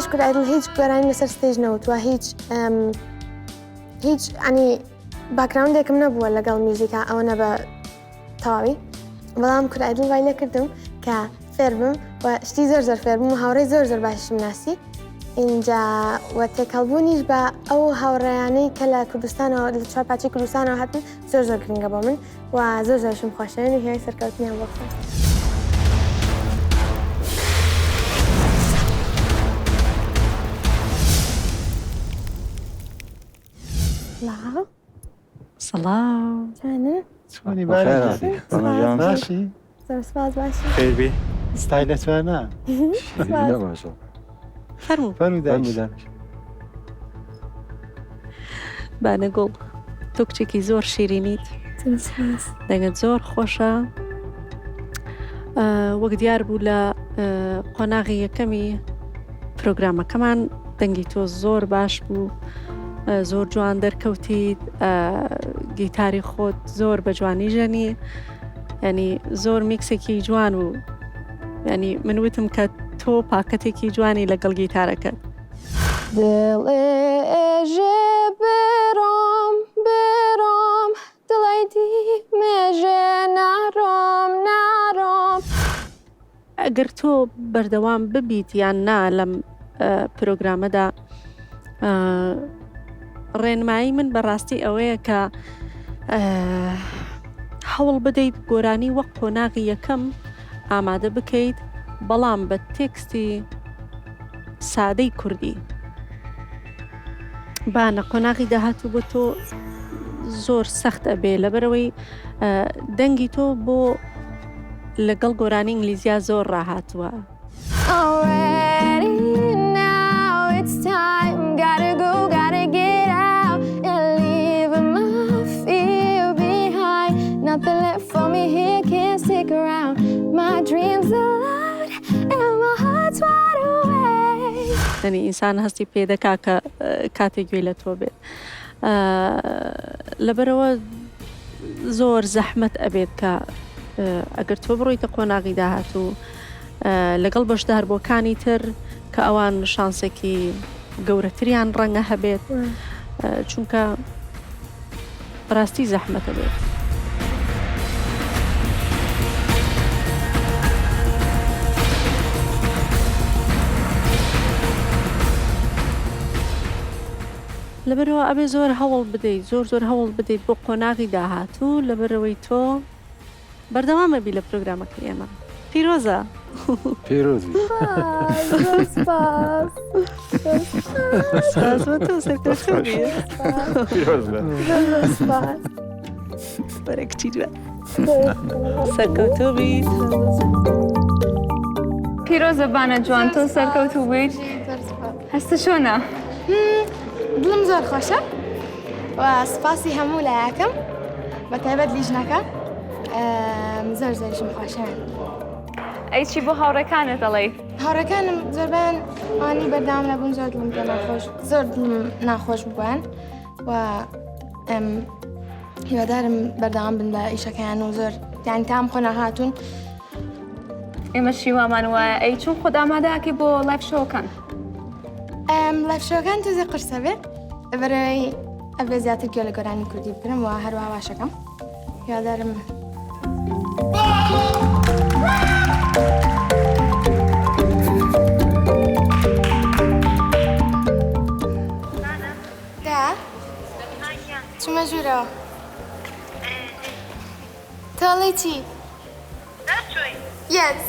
هێش کورایدڵ هیچ گۆرانی لەسەر ستێژ نەوتوە هیچ ینی باکراوندێکم نەبووە لەگەڵ میوزیکا ئەوە نە بە تەواوی بەڵام کورایدڵ وای لێ کردم کە فێر بم و شتی زۆر فێر بووم و هاوڕێی زۆر باشیم ناسی اینجا و تێکەڵبوونیش بە ئەو هاوڕێیانەی کە لە کوردستانەوە لە چوار پاچی کوردستانەوە هاتن زۆر گرنگە بۆ من و زۆرشم خۆشەوێن و هیوای سەرکەوتنیان بۆ بخۆم. سلام. سلام. چۆنە؟ چۆنی باشی؟ باشی؟ زۆر سپاس باشی. خێربێ. ستایلەتوانە؟ شیرینە باشە. فەرموو دایش. بانەگوڵ تۆ کچێکی زۆر شیرینیت. دەنگت زۆر خۆشە. وەک دیار بوو لە قۆناغی یەکەمی پرۆگرامەکەمان دەنگی تۆ زۆر باش بوو. زۆر جوان دەرکەوتیت گیتاری خۆت زۆر بە جوانی ژەنی ینی زۆر میکسێکی جوان و ینی من وتم کە تۆ پاکەتێکی جوانی لەگەڵ گیتارەکەت. دڵێژێ برۆم دڵی دیمێژێ ناڕۆم ئەگەر تۆ بەردەوام ببیت یان نا لەم پرۆگرامەدا ڕێنمایی من بەڕاستی ئەوەیە کە هەوڵ بدەیت گۆرانی وەک قۆناغی یەکەم ئامادە بکەیت بەڵام بە تێکستی سادەی کوردی. بانە قۆناغی داهاتوو بۆ تۆ زۆر سەخت ئەبێ لەبەرەوەی دەنگی تۆ بۆ لەگەڵ گۆرانی ئینگلیزیا زۆر ڕاهاتووە. Nothing left for me here, can't stick around. My dreams are loud and my heart's wide awake. ینی ئینسان هەستی پێ دەکا کە کاتێک گوێ لە تۆ بێت. لەبەرەوە زۆر زەحمەت ئەبێت کە ئەگەر تۆ بڕۆیتە قۆناغی داهاتوو لەگەڵ بەشداربووەکانی تر کە ئەوان شانسێکی گەورەتریان ڕەنگە هەبێت چونکە ڕاستی زەحمەتە بێت. لەبەرەوە ئەبێ زۆر هەوڵ بدەیت زۆر هەوڵ بدەیت بۆ قۆناغی داهاتوو لەبەرەوەی تۆ بەردەوامە بی لە پرۆگرامەکەی ئێمە. پیرۆزە. پیرۆزی. سپاس بۆ تۆ سەرکەوتووبی. پیرۆز بە. وەرە کچی جوان. سەرکەوتووبیت. پیرۆزە بانە جوان تۆ سەرکەوتوو بیت. هەستە چۆنە؟ دڵم زۆر خۆشە و سپاسی هەموو لایەکەم بە تایبەت لیژنەکە زۆرشم خۆشەوێن. ئەی چی بۆ هاوڕێکانت دەڵێ؟ هاوڕێکانم زۆربیان ئەوانی بەردەوام لەبوون زۆر دڵم پێ زۆر دڵم ناخۆش بوویان و هیوادارم بەردەوام بن بە ئیشەکەیان و زۆر یانی تام خۆ نەهاتوون. ئێمە شیوامان وایە ئەی چون خۆت ئامادەکەی بۆ لایڤ شۆکان؟ لایڤ شۆکان توزی قرسە بێت بەرەوەی ئەبێ زیاتر گوێ لە گۆرانی کوردی بکەم و هەروەها باشەکەم. هیوادارم چمە ژوورەوە تۆڵی چی؟ ناچۆی؟ یەس.